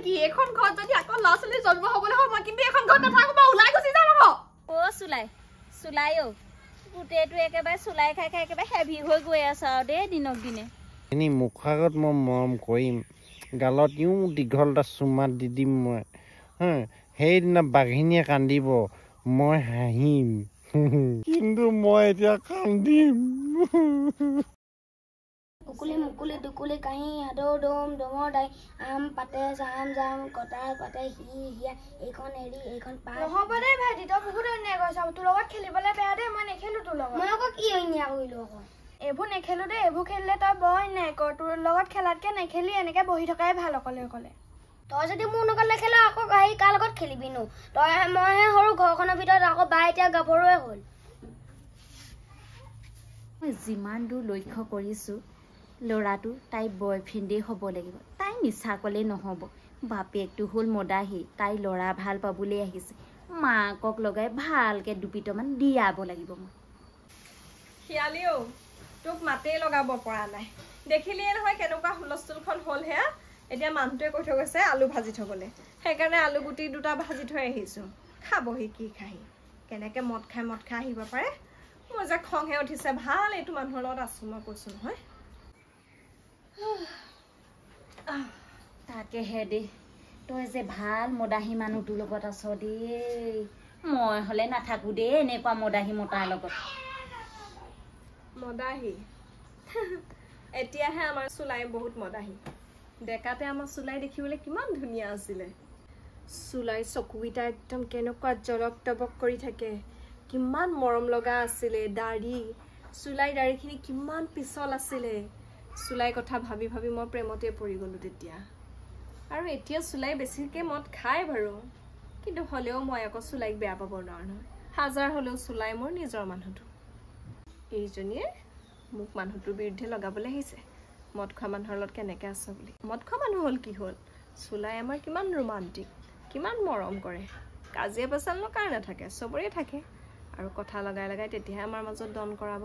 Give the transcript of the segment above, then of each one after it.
কি এখন ঘৰত যদি আকৌ ল'ৰা ছোৱালী জন্ম হ'বলৈ হয় মই কিন্তু এখন ঘৰত নাথাকো মই ওলাই গুচি যাম আকৌ চুলাই গোটেইটো একেবাৰে চুলাই খাই খাই একেবাৰে হেভি হৈ গৈ আছে আৰু দেই দিনক দিনে এনে মুখাগত মই মৰম কৰিম গালত ইও দীঘল এটা চুমা দি দিম মই সেইদিনা বাঘিনীয়ে কান্দিব মই হাঁহিম কিন্তু মই এতিয়া কান্দিম উকুলি মুকুলি দুকুলি কাহি হাদৌ দম ডমৰ দাই আম পাতে জাম জাম কটাই পাতে হিয়া এইখন এৰি এইখন পাৰ নহ'ব দেই ভাইটি তই বহুত অন্যায় কৰিছ তোৰ লগত খেলিবলৈ বেয়া দেই মই নেখেলো তোৰ লগত মই আকৌ কি অন্যায় কৰিলো আকৌ এইবোৰ নেখেলো দেই এইবোৰ খেলিলে তই বৰ অন্যায় কৰ তোৰ লগত খেলাতকে নেখেলি এনেকে বহি থকাই ভাল অকলে অকলে তই যদি মোৰ লগত নেখেল আকৌ গাড়ী কাৰ লগত খেলিবিনো তই মইহে সৰু ঘৰখনৰ ভিতৰত আকৌ বা এতিয়া গাভৰুৱে হ'ল মই যিমান দূৰ লক্ষ্য কৰিছোঁ ল'ৰাটো তাই বয়ফ্ৰেণ্ডেই হ'ব লাগিব তাই মিছা ক'লেই নহ'ব বাপেকটো হ'ল মদাহী তাই ল'ৰা ভাল পাবলৈ আহিছে মাকক লগাই ভালকৈ দুপিটামান দিয়াব লাগিব মই শিয়ালিও তোক মাতেই লগাব পৰা নাই দেখিলিয়ে নহয় কেনেকুৱা হুলস্থুলখন হ'ল সেয়া এতিয়া মানুহটোৱে কৈ থৈ গৈছে আলু ভাজি থ'বলৈ সেইকাৰণে আলু গুটি দুটা ভাজি থৈ আহিছোঁ খাবহি কি খাহি কেনেকৈ মদ খাই আহিব পাৰে মোৰ যে খংহে উঠিছে ভাল এইটো মানুহৰ লগত আছোঁ মই কৈছোঁ নহয় তাকেহে দেই তই যে ভাল মদাহী মানুহটোৰ লগত আছ দেই মই হ'লে নাথাকোঁ দেই এনেকুৱা মদাহী মতাৰ লগত মদাহী এতিয়াহে আমাৰ চুলাই বহুত মদাহী ডেকাতে আমাৰ চুলাই দেখিবলৈ কিমান ধুনীয়া আছিলে চুলাই চকুকেইটা একদম কেনেকুৱা জলক টবক কৰি থাকে কিমান মৰম লগা আছিলে দাড়ি চুলাই দাড়িখিনি কিমান পিছল আছিলে চুলাই কথা ভাবি ভাবি মই প্ৰেমতে পৰি গ'লোঁ তেতিয়া আৰু এতিয়া চুলাই বেছিকৈ মদ খায় বাৰু কিন্তু হ'লেও মই আকৌ চুলাইক বেয়া পাব নোৱাৰোঁ নহয় হাজাৰ হ'লেও চুলাই মোৰ নিজৰ মানুহটো এইজনীয়ে মোক মানুহটোৰ বিৰুদ্ধে লগাবলৈ আহিছে মদ খোৱা মানুহৰ লগত কেনেকৈ আছ বুলি মদ খোৱা মানুহ হ'ল কি হ'ল চুলাই আমাৰ কিমান ৰোমান্টিক কিমান মৰম কৰে কাজিয়া পেচালনো কাৰ নাথাকে চবৰে থাকে আৰু কথা লগাই লগাই তেতিয়াহে আমাৰ মাজত দন কৰাব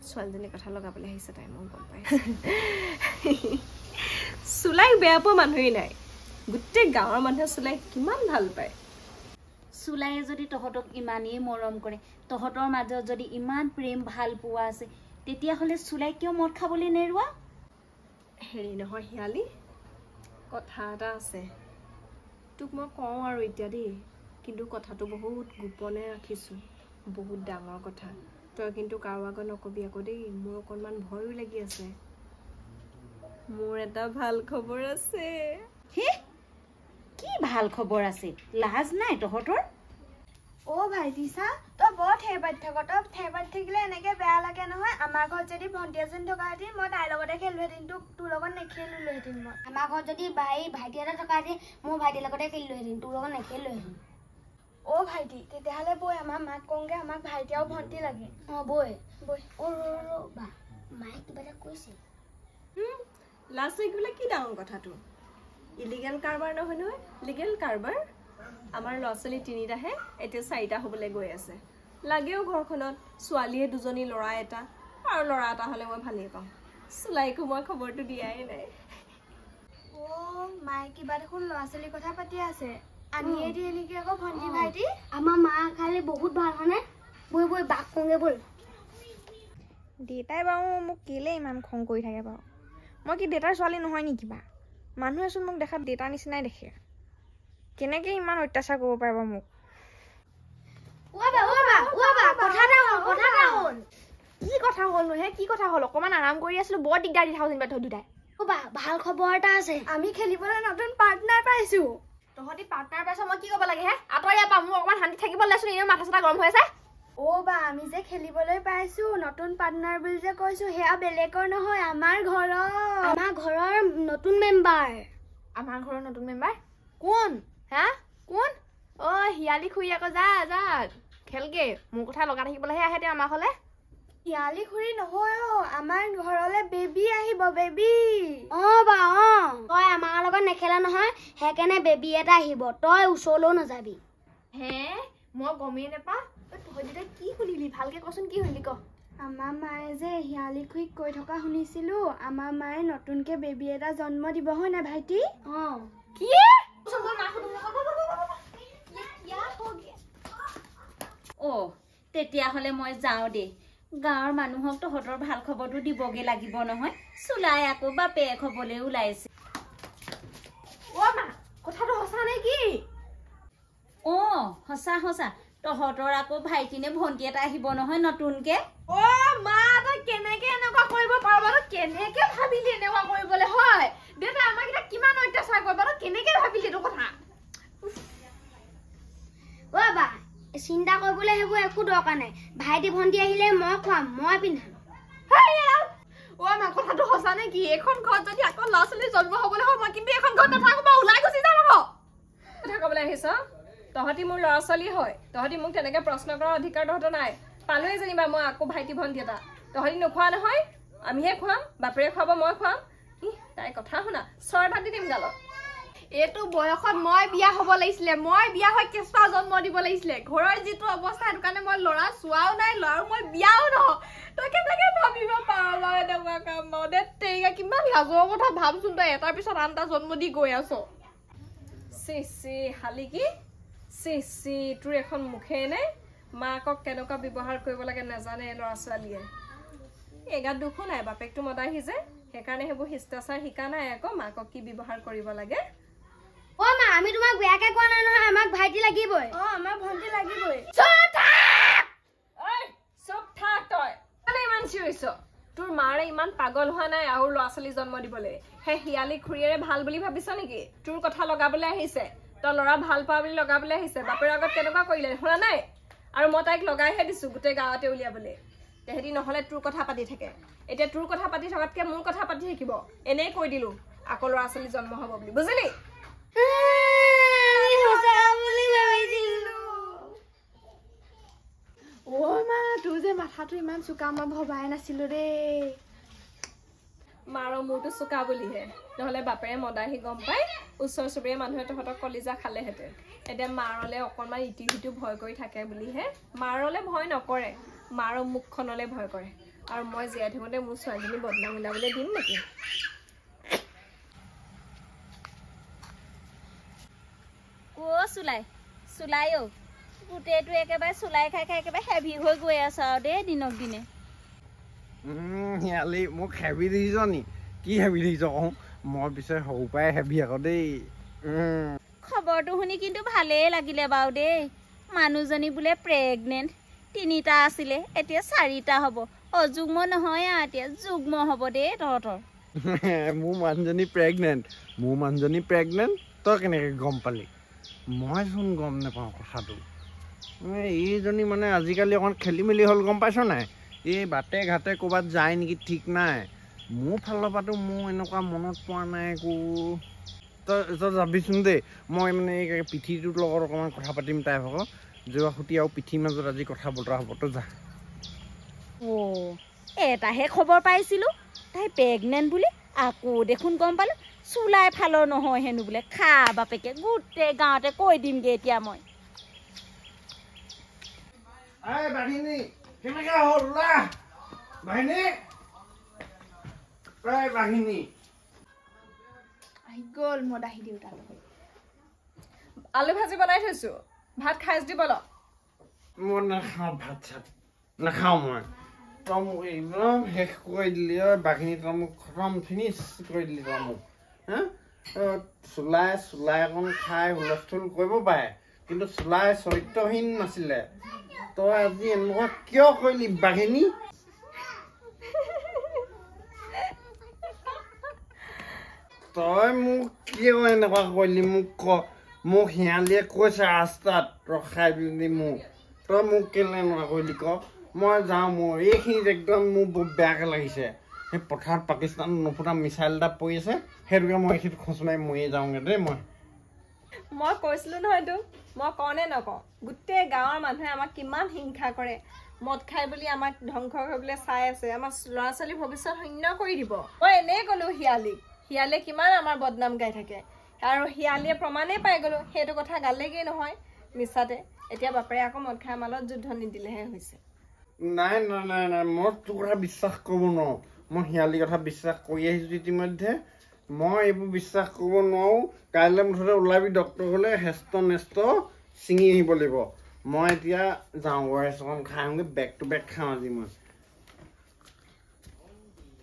ছোৱালীজনী কথা লগাবলৈ আহিছে তাই মই গম পাই চুলাইক বেয়া পোৱা মানুহেই নাই গোটেই গাঁৱৰ মানুহে চুলাইক কিমান ভাল পায় চুলাইয়ে যদি তহঁতক ইমানেই মৰম কৰে তহঁতৰ মাজত যদি ইমান প্ৰেম ভাল পোৱা আছে তেতিয়াহ'লে চুলাই কিয় মদ খাবলৈ নেৰোৱা হেৰি নহয় শিয়ালি কথা এটা আছে তোক মই কওঁ আৰু এতিয়া দেই কিন্তু কথাটো বহুত গোপনে ৰাখিছোঁ বহুত ডাঙৰ কথা তই কিন্তু কাৰো আগত নকবি আকৌ দেই মোৰ অকণমান ভয়ো লাগি আছে মোৰ এটা ভাল খবৰ আছে হে কি ভাল খবৰ আছে লাজ নাই তহঁতৰ অ' ভাইটি চা তই বৰ ঠেৰ পাতি থাক তই ঠেৰ পাতি থাকিলে এনেকে বেয়া লাগে নহয় আমাৰ ঘৰত যদি ভণ্টি এজনী থকাহেঁতেন মই তাইৰ লগতে খেলোহেঁতেন তোৰ লগত নেখেলিলোহেঁতেন মই আমাৰ ঘৰত যদি ভাইটি এটা থকাহেঁতেন মোৰ ভাইটিৰ লগতে খেলিলোহেঁতেন তোৰ লগত নেখেলোহেঁতেন অ' ভাইটি তেতিয়াহ'লে বৈ আমাৰ মাক কওঁগে আমাক ভাইটি আৰু ভণ্টি লাগে অঁ বৈ বৈ বা মায়ে কিবা এটা কৈছে লাজ লাগিবলৈ কি ডাঙৰ কথাটো ইলিগেল কাৰবাৰ নহয় নহয় লিগেল কাৰবাৰ আমাৰ ল'ৰা ছোৱালী তিনিটাহে এতিয়া 4টা হ'বলৈ গৈ আছে লাগেও ঘৰখনত ছোৱালীয়ে 2জনী ল'ৰা এটা আৰু ল'ৰা এটা হ'লে মই ভালেই পাওঁ চুলাইকো মই খবৰটো দিয়াই নাই অ' মায়ে কিবা দেখোন ল'ৰা ছোৱালীৰ কথা পাতি আছে আনিয়ে দিয়ে নেকি আকৌ ভণ্টি ভাইটি আমাৰ মা খালি বহুত ভাল হয়নে বৈ বৈ বাক কওঁগে ব'ল দেউতাই বাৰু মোক কেলে ইমান খং কৰি থাকে বাৰু মই কি দেউতাৰ ছোৱালী নহয় নেকি কিবা মানুহেচোন মোক দেখাত দেউতাৰ নিচিনাই দেখে কেনেকৈ ইমান অত্যাচাৰ কৰিব পাৰিব মোক কি কথা হ'লনো হে কি কথা হ'ল অকণমান আৰাম কৰি আছিলোঁ বৰ দিগদাৰ দি থাকোঁ যেনিবা তহঁত দুটাই ভাল খবৰ এটা আছে আমি খেলিবলৈ নতুন পাৰ্টনাৰ পাইছোঁ তহঁতি পাৰ্টনাৰ পাইছ মই কি ক'ব লাগে হে আঁতৰি ইয়াৰ পৰা মোক অকণমান শান্তি থাকিব লৈছোঁ এনেও মাথা চাথা গৰম হৈ আছে অ' বা আমি যে খেলিবলৈ পাইছোঁ নতুন পাৰ্টনাৰ বুলি যে কৈছোঁ সেয়া বেলেগৰ নহয় আমাৰ ঘৰৰ নতুন মেম্বাৰ আমাৰ ঘৰৰ নতুন মেম্বাৰ কোন হা কোন অ' শিয়ালি খুৰী আকৌ যা যা খেলগে মোৰ কথা লগা থাকিবলৈহে আহে তেওঁ আমাৰ ঘৰলৈ শিয়ালি খুৰী নহয় অ' আমাৰ ঘৰলৈ বেবী আহিব বেবী অঁ বা অঁ তই আমাৰ লগত নেখেলা নহয় সেইকাৰণে বেবী এটা আহিব তই ওচৰলৈও নাযাবি হে মই গমেই নাপাওঁ তহঁতি দুটাই কি শুনিলি ভালকৈ কচোন কি শুনিলি ক আমাৰ মায়ে যে শিয়ালি খুৰীক কৈ থকা শুনিছিলোঁ আমাৰ মায়ে নতুনকৈ বেবী এটা জন্ম দিব হয় নাই ভাইটি অঁ কি অ' তেতিয়াহ'লে মই যাওঁ দেই। গাঁৱৰ মানুহক তহঁতৰ ভাল খবৰটো দিবগে লাগিব নহয়। চুলাই আকৌ বাপেক হ'বলৈ ওলাইছে। অ' মা কথাটো সঁচা নে কি? অ' সঁচা সঁচা। তহঁতৰ আকৌ ভাইটি নে ভণ্টি এটা আহিব নহয় নতুনকে। অ' মা তই কেনেকে এনেকুৱা কৰিব পাৰ? তই কেনেকে ভাবিলি এনেকুৱা কৰিবলৈ? হয় দেউতাই আমাক এতিয়া কিমান অত্যাচাৰ কৰিব, তই কেনেকে ভাবিলি এইটো কথা? অ' বা চিন্তা কৰিবলৈ সেইবোৰ একো দৰকাৰ নাই। ভাইটি ভণ্টি আহিলে মই খুৱাম, মই পিন্ধাম। অ' মা কথাটো সঁচা নে কি? এখন ঘৰত যদি আকৌ ল'ৰা ছোৱালী জন্ম হ'বলৈ হয়, মই কিন্তু এখন ঘৰত নাথাকো, মই ওলাই গুচি যাম আকৌ। কথা ক'বলৈ আহিছ? তহঁতি মোৰ ল'ৰা ছোৱালী হয়, তহঁতি মোক তেনেকে প্ৰশ্ন কৰাৰ অধিকাৰ তহঁতৰ নাই। পালোৱে যেনিবা মই আকৌ ভাইটি ভণ্টি এটা। তহঁতি নোখোৱা নহয়, আমিহে খুৱাম, বাপেৰে খুৱাব, মই খুৱাম। তাই কথা শুনা, চৰ ভাতি দিম গালত। এইটো বয়সত মই বিয়া হ'ব লাগিছিলে, মই বিয়া হৈ কেঁচুৱা জন্ম দিব লাগিছিলে। ঘৰৰ যিটো অৱস্থা সেইটো কাৰণে মই ল'ৰা চোৱাও নাই, ল'ৰাও মই বিয়াও নহয়। তই কেনেকে ভাবিব পাৰ বাৰু এনেকুৱা কাম? দে তেৰিকা কিমান লাজৰ কথা ভাবচোন, তই এটাৰ পিছত আনটা জন্ম দি গৈ আছ। চি চি শালিকি, চি চি তোৰ এখন মুখেই নে? মাকক কেনেকুৱা ব্যৱহাৰ কৰিব লাগে নাজানে ল'ৰা ছোৱালীয়ে। এগাত দুখো নাই, বাপেকটো মদাহি যে, সেইকাৰণে সেইবোৰ শিষ্টাচাৰ শিকা নাই আকৌ মাকক কি ব্যৱহাৰ কৰিব লাগে। অ' মা আমি তোমাক বেয়াকে কোৱা নাই নহয়, আমাক ভাইটি লাগিবই। আমাৰ ভণ্টি লাগিবই। চুপ থাক তই। মানে ইমান চিঞৰিছ? তোৰ মাৰে ইমান পাগল হোৱা নাই আৰু ল'ৰা ছোৱালী জন্ম দিবলৈ। সেই শিয়ালি খুৰীয়েৰে ভাল বুলি ভাবিছ নেকি? তোৰ কথা লগাবলৈ আহিছে, তই ল'ৰা ভাল পোৱা বুলি লগাবলৈ আহিছে। বাপেৰ আগত কেনেকুৱা কৰিলে শুনা নাই? আৰু মই তাইক লগাইহে দিছো গোটেই গাঁৱতে উলিয়াবলৈ। তেহেঁতি নহ'লে তোৰ কথা পাতি থাকে। এতিয়া তোৰ কথা পাতি থকাতকে মোৰ কথা পাতি থাকিব। এনেই কৈ দিলো আকৌ ল'ৰা ছোৱালী জন্ম হ'ব বুলি, বুজিলি? অ' মা তোৰ যে মাথাটো ইমান চোকা, মই ভবাই নাছিলো দেই। মাৰৰ মূৰটো চোকা বুলিহে, নহ'লে বাপেৰে মদাহি গম পাই ওচৰ চুবুৰীয়া মানুহে তহঁতক কলিজা খালেহেঁতেন। এতিয়া মাৰলে অকণমান ইটো সিটো ভয় কৰি থাকে বুলিহে। মাৰলে ভয় নকৰে, মাৰৰ মুখখনলৈ ভয় কৰে। আৰু মই জীয়াই থাকোঁতে মোৰ ছোৱালীজনী বদনাম ওলাবলৈ দিম নেকি? অ' চুলাই অ' গোটেইটো একেবাৰে চুলাই খাই খাই একেবাৰে হেভি হৈ গৈ আছ আৰু দেই দিনক দিনে। শিয়ালি মোক হেভি দেখিছ নি? কি হেভি দেখিছ কওঁ? মই পিছে সৰু পৰাই হেভি আকৌ দেই। খবৰটো শুনি কিন্তু ভালেই লাগিলে বাৰু দেই। মানুহজনী বোলে প্ৰেগনেণ্ট, 3টা আছিলে এতিয়া 4টা হ'ব। অযুগ্ম নহয় আৰু এতিয়া যুগ্ম হ'ব দেই তহঁতৰ। মোৰ মানুহজনী প্ৰেগনেণ্ট? তই কেনেকৈ গম পালি? মইচোন গম নাপাওঁ কথাটো। এইজনী মানে আজিকালি অকণ খেলি মেলি হ'ল গম পাইছ নাই? এই বাটে ঘাটে ক'ৰবাত যায় নেকি ঠিক নাই। মোৰ ফালৰ পৰাতো মোৰ এনেকুৱা মনত পোৱা নাই একো। তই যাবিচোন দেই, মই মানে এই পিঠিটোৰ লগত অকণমান কথা পাতিম তাই ভাগৰ। যোৱা সুতি আৰু পিঠিৰ মাজত আজি কথা বতৰা হ'ব, তই যা। অ' এটাহে খবৰ পাইছিলোঁ তাই প্ৰেগনেণ্ট বুলি, আকৌ দেখোন গম পালোঁ চুলাই ফালৰ নহয় হেনো বোলে। খা বাপেকে গোটেই গাঁৱতে কৈ দিমগৈ এতিয়া মই। বাহিনী কেনেকৈ হ'ল বাহিনী? বাহিনী আহি গ'ল মদাহি দেউতা লগত। আলু ভাজি বনাই থৈছো, ভাত খাই দিব ল। মই নাখাওঁ ভাত চাত, নাখাওঁ মই। তই মোক একদম শেষ কৰি দিলি অ' বাঘিনী, তই মোক খতম ফিনিছ কৰি দিলি তই মোক। চুলাই অকণ খাই হুলস্থুল কৰিব পাৰে, কিন্তু চুলাই চৰিত্ৰহীন নাছিলে। তই আজি এনেকুৱা কিয় কৰিলি বাঘিনী? তই মোক কিয় এনেকুৱা কৰিলি মোক ক। মোক শিয়ালীয়ে কৈছে ৰাস্তাত ৰখাই পিনি মোক, তই মোক কেলে এনেকুৱা কৰিলি ক। মই যাওঁ, মোৰ এইখিনিত একদম মোৰ বহুত বেয়াকৈ লাগিছে। সেই পথাৰত পাকিস্তান নুফুটা মিছাইল এটা পৰি আছে, সেইটোকে মই এইখিনিত খোজ মাৰি মৰিয়ে যাওঁগৈ দেই। মই কৈছিলোঁ নহয় তোক, মই কওঁ নে নকওঁ? গোটেই গাঁৱৰ মানুহে আমাক কিমান হিংসা কৰে, মদ খাই বুলি আমাক ধ্বংস কৰিবলৈ চাই আছে, আমাৰ ল'ৰা ছোৱালীৰ ভৱিষ্যত শূন্য কৰি দিব। মই এনেই ক'লোঁ শিয়ালীয়ে কিমান আমাৰ বদনাম গাই থাকে, আৰু শিয়ালীয়ে প্ৰমাণেই পাই গ'লোঁ সেইটো কথা গালেগেই নহয় মিছাতে। এতিয়া বাপেৰে আকৌ মদ খাই আমাৰ লগত যুদ্ধ নিদিলেহে হৈছে। নাই, মই তোৰ কথা বিশ্বাস কৰিব নোৱাৰোঁ। মই শিয়ালীৰ কথা বিশ্বাস কৰি আহিছোঁ ইতিমধ্যে। মই এইবোৰ বিশ্বাস কৰিব নোৱাৰোঁ। কাইলৈ মুঠতে ওলাবি ডক্তৰ হ'লে হেষ্ট নেষ্ট ছিঙি আহিব লাগিব। মই এতিয়া যাওঁ গড় এখন খাওঁগৈ বেক টু বেক খাওঁ আজি মই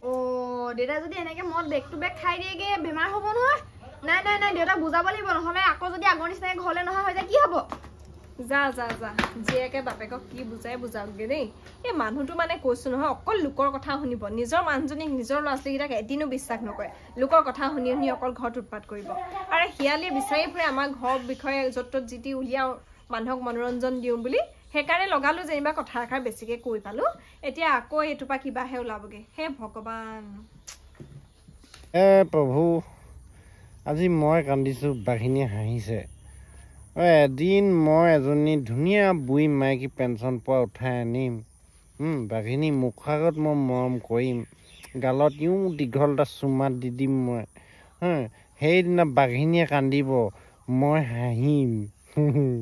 অ' দেউতা যদি এনেকে মদ বেক টু বেক খাই দিয়েগে বেমাৰ হ'ব নহয় নাই নাই নাই দেউতাক বুজাব লাগিব নহ'লে আকৌ যদি আগৰ নিচিনাকৈ ঘৰলৈ নহা হৈ যায় কি হ'ব যা যা যা জীয়েকে বাপেকক কি বুজাই বুজাওকগে দেই এই মানুহটো মানে কৈছো নহয় অকল লোকৰ কথা শুনিব নিজৰ মানুহজনীক নিজৰ ল'ৰা ছোৱালীকেইটাক এদিনো বিশ্বাস নকৰে লোকৰ কথা শুনি শুনি অকল ঘৰত উৎপাত কৰিব আৰু শিয়ালীয়ে বিচাৰি ফুৰে আমাৰ ঘৰৰ বিষয়ে য'ত ত'ত যি টি উলিয়াওঁ মানুহক মনোৰঞ্জন দিওঁ বুলি সেইকাৰণে লগালো যেনিবা কথা এষাৰ বেছিকৈ কৈ পালোঁ এতিয়া আকৌ এইটোপা কিবাহে ওলাবগৈ হে ভগৱান প্ৰভু আজি মই কান্দিছোঁ বাঘিনীয়ে হাঁহিছে এদিন মই এজনী ধুনীয়া বুঢ়ী মাইকী পেঞ্চন পোৱা উঠাই আনিম বাঘিনী মুখৰ আগত মই মৰম কৰিম গালত ইও দীঘল এটা চুমা দি দিম মই সেইদিনা বাঘিনীয়ে কান্দিব মই হাঁহিম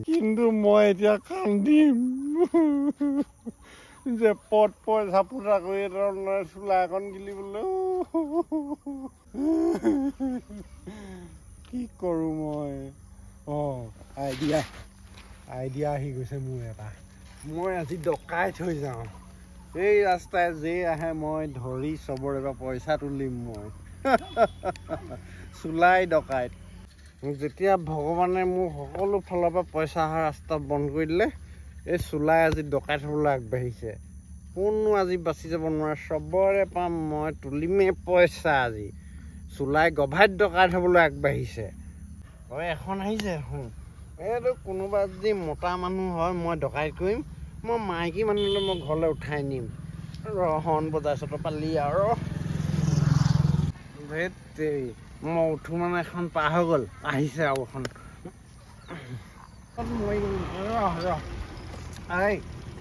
কিন্তু মই এতিয়া কান্দিম যে পদ পইচা ফুটা কৰি চোলা এখন গিলিবলৈ কি কৰোঁ মই আইডিয়া আহি গৈছে মোৰ এটা মই আজি ডকাই থৈ যাওঁ এই ৰাস্তাই যে আহে মই ধৰি চবৰে পৰা পইচা তুলিম মই চোলাই ডকাইত যেতিয়া ভগৱানে মোক সকলো ফালৰ পৰা পইচা অহা ৰাস্তা বন্ধ কৰি দিলে এই চোলাই আজি ডকাইত হ'বলৈ আগবাঢ়িছে কোনো আজি বাচি যাব নোৱাৰে চবৰে পৰা মই তুলিমেই পইচা আজি চোলাই গভাইত ডকাইত হ'বলৈ আগবাঢ়িছে এখন আহিছে এইটো কোনোবা যদি মতা মানুহ হয় মই ডকাইত কৰিম মই মাইকী মানুহলৈ মই ঘৰলৈ উঠাই নিম হৰ্ণ বজাইছোঁ তো পালি আৰু ধেৎ মই উঠো মানে এখন পাৰ হৈ গ'ল আহিছে আৰু এখন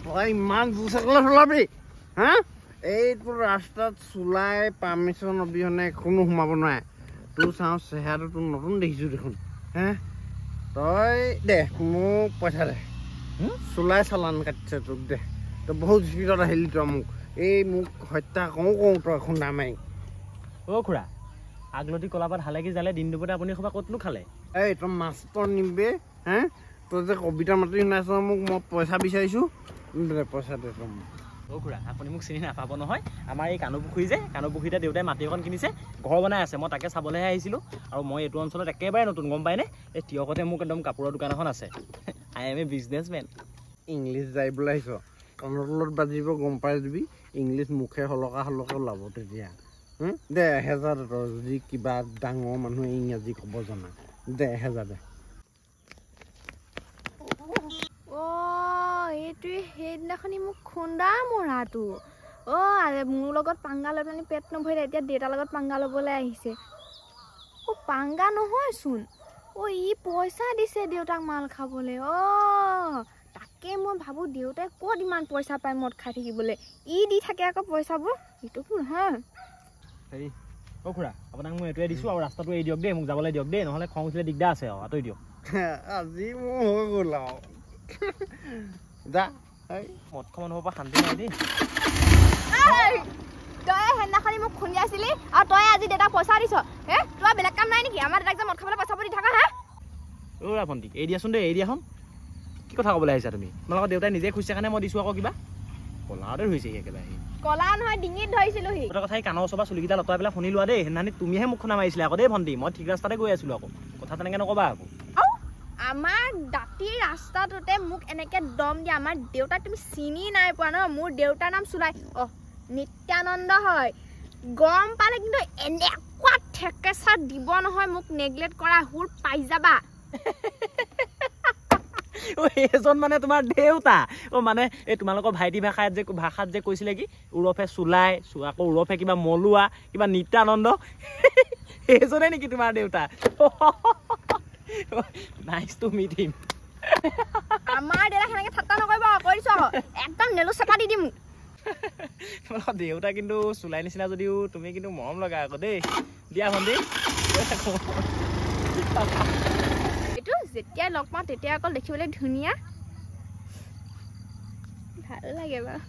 তই ইমান জোৰ চাকলে চলাবি হা এইটো ৰাস্তাত চোলাই পাৰ্মিশ্যন অবিহনে কোনো সোমাব নোৱাৰে তোৰ চাওঁ চেহেৰাটো তোৰ নতুন দেখিছোঁ দেখোন হে তই দে মোক পইচা দে চোলাই চালান কাটিছে তোক দে তই বহুত স্পীডত আহিলি তই মোক হত্যা কওঁ তই খুন্দা মাৰি অ' খুৰা আগলতি কলাপাত হালেকি জালে দিন দুপৰতে আপুনি সবা ক'তনো খালে এই তই মাষ্টৰ নিবে হে তই যে কবিতা মাতি শুনাইছ মোক মই পইচা বিচাৰিছোঁ দে পইচা দে তই মোক অ' খুৰা আপুনি মোক চিনি নাপাব নহয় আমাৰ এই কানুপুখুৰী যে কানুপুখুৰীতে দেউতাই মাটি এখন কিনিছে ঘৰ বনাই আছে মই তাকে চাবলৈহে আহিছিলোঁ আৰু মই এইটো অঞ্চলত একেবাৰে নতুন গম পায়নে এই তিয়কতে মোক একদম কাপোৰৰ দোকান এখন আছে I am a businessman English যাইবলৈ আহিছ কাণৰ তলত বাজিব গম পাই দিবি ইংলিছ মুখে সলকা ওলাব তেতিয়া দে 1000 তই যদি কিবা ডাঙৰ মানুহে ইংৰাজী ক'ব জনা দে 1000 দে এইটোৱে সেইদিনাখনি মোক খুন্দা মৰাটো মোৰ লগত পাংগা লৈ পেলাই পেট নভৰিলে এতিয়া দেউতাৰ লগত পাংগা ল'বলৈ আহিছে পাংগা নহয়চোন ই পইচা দিছে দেউতাক মাল খাবলৈ তাকে মই ভাবোঁ দেউতাই ক'ত ইমান পইচা পায় মদ খাই থাকিবলৈ ই দি থাকে আকৌ পইচাবোৰ এইটোতো নহয় হেৰি অ' খুৰা আপোনাক মই এইটোৱে দিছোঁ আৰু ৰাস্তাটো এৰি দিয়ক দেই মোক যাবলৈ দিয়ক দেই নহ'লে খং উঠিলে দিগদাৰ আছে আৰু আঁতৰি দিয়ক আজি মোৰ হৈ গ'ল আৰু যা মদ খোৱা মানুহৰ পৰা শান্তি নাই দেই তই সেইদিনাখনি মোক খুন্দিয়াইছিলি আৰু তই আজি দেউতাক পইচা দিছ তই বেলেগ কাম নাই নেকি আমাৰ দেউতাক যে মদ খাবলৈ পইচা দি থাকা অ' ভণ্টি এৰি দিয়াচোন দেই এৰি দিয়াচোন কি কথা ক'বলৈ আহিছা তুমি তোমালোকৰ দেউতাই নিজে খুজিছে কাৰণে মই দিছোঁ আকৌ কিবা কলাতে ধৰিছে একেবাৰে কলা নহয় ডিঙিত ধৰিছিলোঁ সি এটা কথা কাণৰ ওচৰৰ পৰা চুলিকেইটা লতাই পেলাই শুনি লোৱা দেই সেইদিনাখনি তুমিহে মোক খুন্দা মাৰিছিলে আকৌ দেই ভণ্টি মই ঠিক ৰাস্তাতে গৈ আছিলোঁ আকৌ কথা তেনেকৈ নক'বা আকৌ আমাৰ দাঁতিৰ ৰাস্তাটোতে মোক এনেকৈ দম দিয়া আমাৰ দেউতাক তুমি চিনি নাই পোৱা ন মোৰ দেউতাৰ নাম চুলাই নিত্যানন্দ হয় গম পালে কিন্তু এনেকুৱা ঠেকেচা দিব নহয় মোক নেগলেক্ট কৰা হুৰ পাই যাবা এইজন মানে তোমাৰ দেউতা মানে এই তোমালোকৰ ভাইটি ভাষাত যে কৈছিলে কি উৰফে চুলাই আকৌ উৰফে কিবা মলুৱা কিবা নিত্যানন্দ এইজনে নেকি তোমাৰ দেউতা নাইচ টু মিট হিম আমাৰ দেউতাক সেনেকৈ ঠাট্টা নকৰিবা কৰিছ একদম নেলু চেপা দি দিম তোমালোকৰ দেউতা কিন্তু চুলাই নিচিনা যদিও তুমি কিন্তু মৰম লগা আকৌ দেই দিয়া ভণ্টি এইটো যেতিয়াই লগ পাওঁ তেতিয়া অকল দেখিবলৈ ধুনীয়া ভাল লাগে বাৰু